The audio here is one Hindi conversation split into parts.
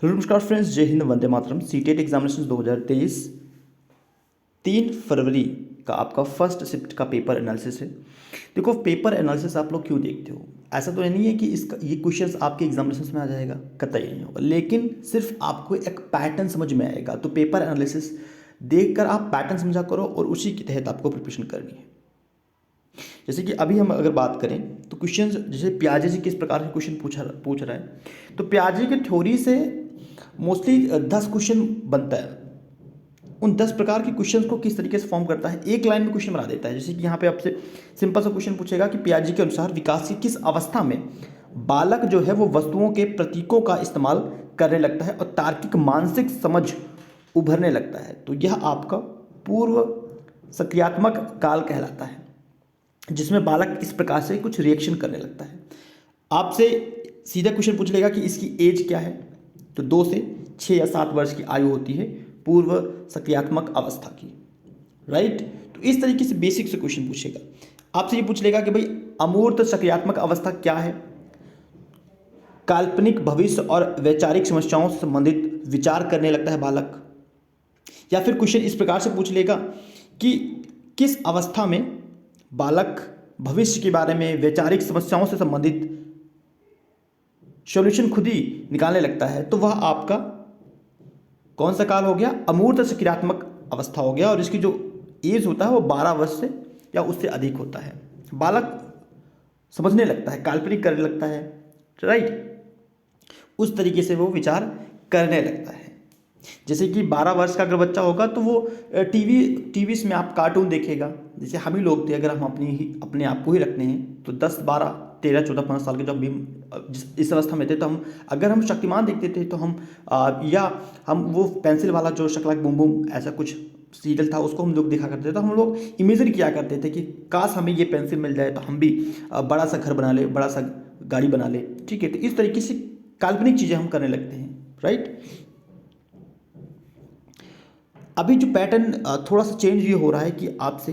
नमस्कार फ्रेंड्स, जय हिंद, वंदे मातरम। सीटेट एग्जामिनेशन 2023 3 फरवरी का आपका फर्स्ट शिफ्ट का पेपर एनालिसिस है। देखो, पेपर एनालिसिस आप लोग क्यों देखते हो? ऐसा तो नहीं है कि इसका ये क्वेश्चंस आपके एग्जामिनेशन में आ जाएगा, कतई नहीं होगा, लेकिन सिर्फ आपको एक पैटर्न समझ में आएगा। तो पेपर एनालिसिस देखकर आप पैटर्न समझा करो और उसी के तहत आपको प्रिपरेशन करनी है। जैसे कि अभी हम अगर बात करें तो क्वेश्चन, जैसे पियाजे जी किस प्रकार के क्वेश्चन पूछ रहा है, तो पियाजे की थ्योरी से मोस्टली 10 क्वेश्चन बनता है। उन 10 प्रकार के क्वेश्चंस को किस तरीके से फॉर्म करता है, एक लाइन में क्वेश्चन बना देता है। जैसे कि यहाँ पे आपसे सिंपल सा क्वेश्चन पूछेगा कि पियाजे के अनुसार विकास की किस अवस्था में बालक जो है वो वस्तुओं के प्रतीकों का इस्तेमाल करने लगता है और तार्किक मानसिक समझ उभरने लगता है। तो यह आपका पूर्व सक्रियात्मक काल कहलाता है, जिसमें बालक इस प्रकार से कुछ रिएक्शन करने लगता है। आपसे सीधा क्वेश्चन पूछ लेगा कि इसकी एज क्या है, तो 2 से 6 या 7 वर्ष की आयु होती है पूर्व सक्रियात्मक अवस्था की, राइट। तो इस तरीके से बेसिक से क्वेश्चन पूछेगा। आपसे ये पूछ लेगा कि भाई अमूर्त सक्रियात्मक अवस्था क्या है, काल्पनिक भविष्य और वैचारिक समस्याओं से संबंधित विचार करने लगता है बालक। या फिर क्वेश्चन इस प्रकार से पूछ लेगा कि किस अवस्था में बालक भविष्य के बारे में, वैचारिक समस्याओं से संबंधित सॉल्यूशन खुद ही निकालने लगता है। तो वह आपका कौन सा काल हो गया? अमूर्त सक्रियात्मक अवस्था हो गया। और इसकी जो एज होता है वो 12 वर्ष से या उससे अधिक होता है। बालक समझने लगता है, काल्पनिक करने लगता है, राइट। उस तरीके से वो विचार करने लगता है। जैसे कि 12 वर्ष का अगर बच्चा होगा तो वो टीवी में आप कार्टून देखेगा। जैसे हम ही लोग थे, अगर हम अपने आप को ही रखते हैं तो 10, 12, 13, 14, 15 साल के जब भी इस अवस्था में थे, तो अगर हम शक्तिमान देखते थे तो हम वो पेंसिल वाला जो शकलाक बूम बूम ऐसा कुछ सीरियल था उसको हम लोग देखा करते थे। तो हम लोग इमेजिन किया करते थे कि काश हमें ये पेंसिल मिल जाए तो हम भी बड़ा सा घर बना ले, बड़ा सा गाड़ी बना ले, ठीक है। तो इस तरीके से काल्पनिक चीज़ें हम करने लगते हैं, राइट। अभी जो पैटर्न थोड़ा सा चेंज ये हो रहा है कि आपसे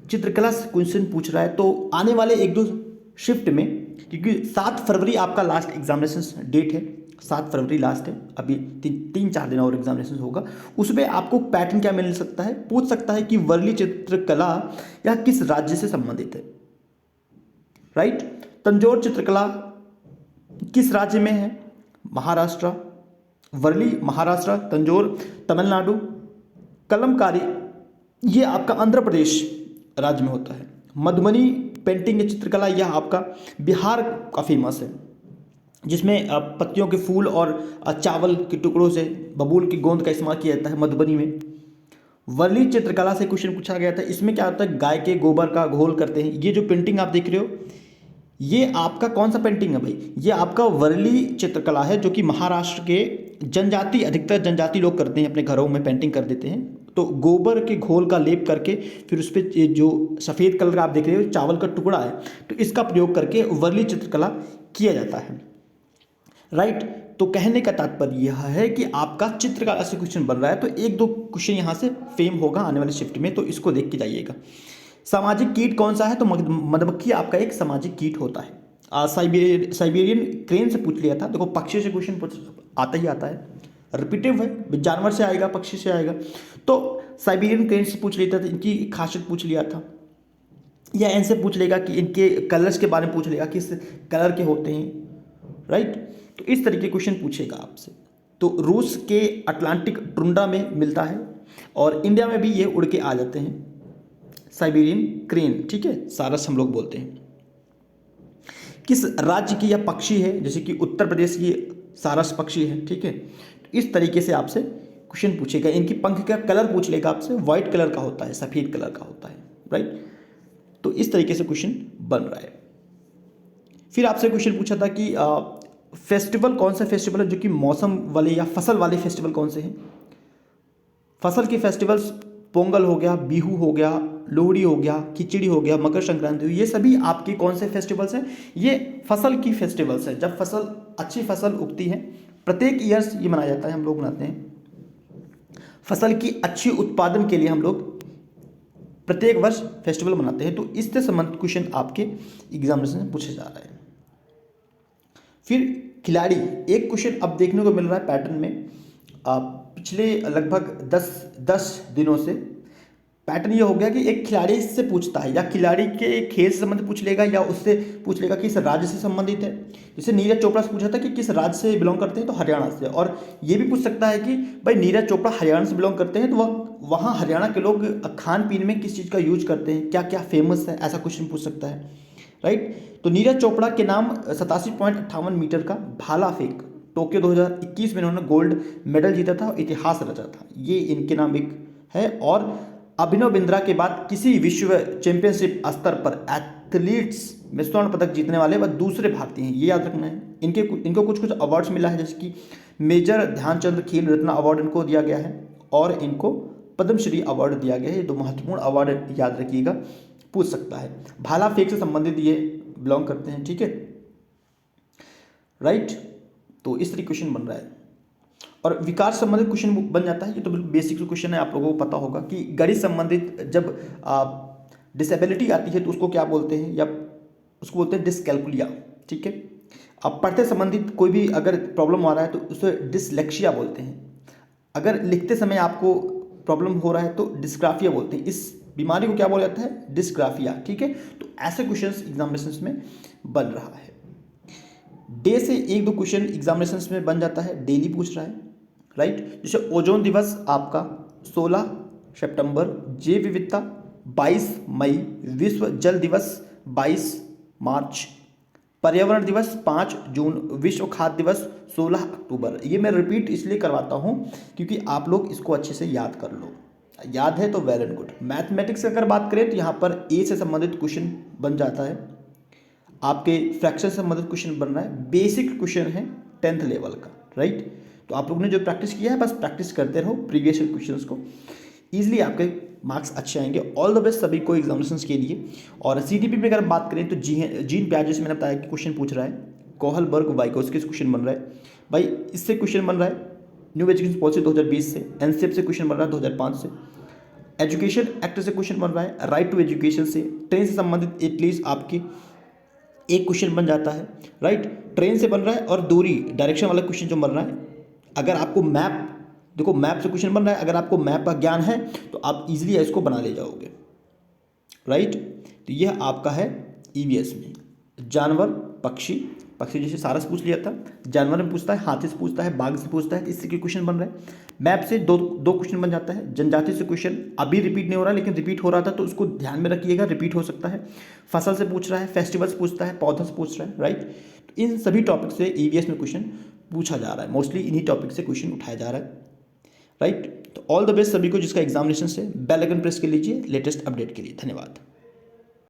चित्रकला से क्वेश्चन पूछ रहा है। तो आने वाले 1-2 शिफ्ट में, क्योंकि 7 फरवरी आपका लास्ट एग्जामिनेशन डेट है, 7 फरवरी लास्ट है, अभी 3-4 दिन और एग्जामिनेशन होगा। उसमें आपको पैटर्न क्या मिल सकता है, पूछ सकता है कि वर्ली चित्रकला यह किस राज्य से संबंधित है, राइट। तंजौर चित्रकला किस राज्य में है? महाराष्ट्र। वर्ली महाराष्ट्र, तंजौर तमिलनाडु, कलमकारी ये आपका आंध्र प्रदेश राज्य में होता है। मधुबनी पेंटिंग या चित्रकला यह आपका बिहार का फेमस है, जिसमें पत्तियों के फूल और चावल के टुकड़ों से बबूल की गोंद का इस्तेमाल किया जाता है मधुबनी में। वर्ली चित्रकला से क्वेश्चन पूछा गया था। इसमें क्या होता है, गाय के गोबर का घोल करते हैं। ये जो पेंटिंग आप देख रहे हो ये आपका कौन सा पेंटिंग है भाई? ये आपका वर्ली चित्रकला है, जो कि महाराष्ट्र के अधिकतर जनजाति लोग करते हैं, अपने घरों में पेंटिंग कर देते हैं। तो गोबर के घोल का लेप करके फिर उस पर जो सफ़ेद कलर का आप देख रहे हो चावल का टुकड़ा है, तो इसका प्रयोग करके वर्ली चित्रकला किया जाता है, राइट। तो कहने का तात्पर्य यह है कि आपका चित्रकला से क्वेश्चन बन रहा है, तो 1-2 क्वेश्चन यहाँ से फेम होगा आने वाले शिफ्ट में, तो इसको देख के जाइएगा। सामाजिक कीट कौन सा है? तो मधुमक्खी आपका एक सामाजिक कीट होता है। साइबेरियन क्रेन से पूछ लिया था। देखो, पक्षी से क्वेश्चन आता ही आता है, रिपीटिव है, जानवर से आएगा, पक्षी से आएगा। तो साइबेरियन क्रेन से पूछ लेता था, इनकी खासियत पूछ लिया था। या इनसे पूछ लेगा कि इनके कलर्स के बारे में पूछ लेगा, किस कलर के होते हैं, राइट। तो इस तरीके क्वेश्चन पूछेगा आपसे। तो रूस के अटलांटिक टुंड्रा में मिलता है और इंडिया में भी ये उड़ के आ जाते हैं, साइबेरियन क्रेन, ठीक है, सारस हम लोग बोलते हैं। किस राज्य की यह पक्षी है? जैसे कि उत्तर प्रदेश की सारस पक्षी है, ठीक है। तो इस तरीके से आपसे क्वेश्चन पूछेगा। इनकी पंख का कलर पूछ लेगा आपसे, व्हाइट कलर का होता है, सफ़ेद कलर का होता है, राइट। तो इस तरीके से क्वेश्चन बन रहा है। फिर आपसे क्वेश्चन पूछा था कि फेस्टिवल कौन सा फेस्टिवल है जो कि मौसम वाले या फसल वाले फेस्टिवल कौन से हैं? फसल के फेस्टिवल्स पोंगल हो गया, बिहू हो गया, लोहड़ी हो गया, खिचड़ी हो गया, मकर संक्रांति हुई, ये सभी आपके कौन से फेस्टिवल्स हैं? ये फसल की फेस्टिवल्स हैं। जब अच्छी फसल उगती है, प्रत्येक ईयर्स ये मनाया जाता है, हम लोग मनाते हैं। फसल की अच्छी उत्पादन के लिए हम लोग प्रत्येक वर्ष फेस्टिवल मनाते हैं। तो इससे संबंधित क्वेश्चन आपके एग्जामिनेशन में पूछे जा रहे हैं। फिर खिलाड़ी, एक क्वेश्चन अब देखने को मिल रहा है पैटर्न में पिछले लगभग 10 दिनों से। पैटर्न ये हो गया कि एक खिलाड़ी से पूछता है या खिलाड़ी के खेल से संबंधित पूछ लेगा या उससे पूछ लेगा कि किस राज्य से संबंधित है। जैसे नीरज चोपड़ा से पूछा था कि किस राज्य से बिलोंग करते हैं, तो हरियाणा से। और ये भी पूछ सकता है कि भाई नीरज चोपड़ा हरियाणा से बिलोंग करते हैं, तो वहाँ हरियाणा के लोग खान पीन में किस चीज़ का यूज करते हैं, क्या क्या फेमस है, ऐसा क्वेश्चन पूछ सकता है, राइट। तो नीरज चोपड़ा के नाम 87.58 मीटर का भाला फेंक टोक्यो 2021 में इन्होंने गोल्ड मेडल जीता था और इतिहास रचा था, ये इनके नाम एक है। और अभिनव बिंद्रा के बाद किसी विश्व चैंपियनशिप स्तर पर एथलीट्स में स्वर्ण पदक जीतने वाले वह दूसरे भारतीय हैं, ये याद रखना है। इनको कुछ कुछ अवार्ड्स मिला है, जैसे कि मेजर ध्यानचंद खेल रत्न अवार्ड इनको दिया गया है और इनको पद्मश्री अवार्ड दिया गया है। ये दो महत्वपूर्ण अवार्ड याद रखिएगा, पूछ सकता है। भाला फेंक से संबंधित ये बिलोंग करते हैं, ठीक है, राइट। तो इस तरीके क्वेश्चन बन रहा है। और विकास संबंधित क्वेश्चन बन जाता है, ये तो बिल्कुल बेसिक क्वेश्चन है, आप लोगों को पता होगा कि गणित संबंधित जब डिसेबिलिटी आती है तो उसको क्या बोलते हैं, या उसको बोलते हैं डिसकैल्कुलिया, ठीक है। अब पढ़ते संबंधित कोई भी अगर प्रॉब्लम आ रहा है तो उसे डिसलेक्सिया बोलते हैं। अगर लिखते समय आपको प्रॉब्लम हो रहा है तो डिस्ग्राफिया बोलते हैं। इस बीमारी को क्या बोला जाता है, डिस्ग्राफिया, ठीक है। तो ऐसे क्वेश्चंस एग्जामिनेशंस में बन रहा है। डे से एक दो क्वेश्चन एग्जामिनेशंस में बन जाता है, डेली पूछ रहा है, राइट। जैसे ओजोन दिवस आपका 16 सितंबर, जैव विविधता 22 मई, विश्व जल दिवस 22 मार्च, पर्यावरण दिवस 5 जून, विश्व खाद्य दिवस 16 अक्टूबर। ये मैं रिपीट इसलिए करवाता हूँ क्योंकि आप लोग इसको अच्छे से याद कर लो, याद है तो वेल एंड गुड। मैथमेटिक्स अगर बात करें तो यहाँ पर ए से संबंधित क्वेश्चन बन जाता है, आपके फ्रैक्शन से संबंधित क्वेश्चन बन रहा है, बेसिक क्वेश्चन है 10th लेवल का, राइट। तो आप लोगों ने जो प्रैक्टिस किया है बस प्रैक्टिस करते रहो प्रीवियस क्वेश्चंस को, ईजिली आपके मार्क्स अच्छे आएंगे। ऑल द बेस्ट सभी को एग्जामिनेशंस के लिए। और सीटीपी में अगर बात करें तो जीन प्याजे से मैंने बताया कि क्वेश्चन पूछ रहा है, कोहलबर्ग वाइकोस्की से क्वेश्चन बन रहा है भाई, इससे क्वेश्चन बन रहा है न्यू एजुकेशन पॉलिसी 2020 से, एनसीएफ से क्वेश्चन बन रहा है 2005 से, एजुकेशन एक्ट से क्वेश्चन बन रहा है, राइट टू एजुकेशन से, ट्रेन से संबंधित एटलीस्ट आपकी एक क्वेश्चन बन जाता है, राइट। ट्रेन से बन रहा है और दूरी डायरेक्शन वाला क्वेश्चन जो बन रहा है, अगर आपको मैप, देखो मैप से क्वेश्चन बन रहा है, अगर आपको मैप का ज्ञान है तो आप इजीली इसको बना ले जाओगे, राइट। तो यह आपका है ईवीएस में। जानवर, पक्षी, पक्षी जैसे सारस पूछ लिया था, जानवर में पूछता है, हाथी से पूछता है, बाघ से पूछता है, इससे क्वेश्चन बन रहा है। मैप से दो क्वेश्चन बन जाता है। जनजाति से क्वेश्चन अभी रिपीट नहीं हो रहा है, लेकिन रिपीट हो रहा था तो उसको ध्यान में रखिएगा, रिपीट हो सकता है। फसल से पूछ रहा है, फेस्टिवल्स पूछता है, पौधों से पूछ रहा है, राइट। तो इन सभी टॉपिक से ईवीएस में क्वेश्चन पूछा जा रहा है, मोस्टली इन्हीं टॉपिक से क्वेश्चन उठाया जा रहा है, राइट। तो ऑल द बेस्ट सभी को जिसका एग्जामिनेशन से। बेल आइकन प्रेस कर लीजिए लेटेस्ट अपडेट के लिए। धन्यवाद।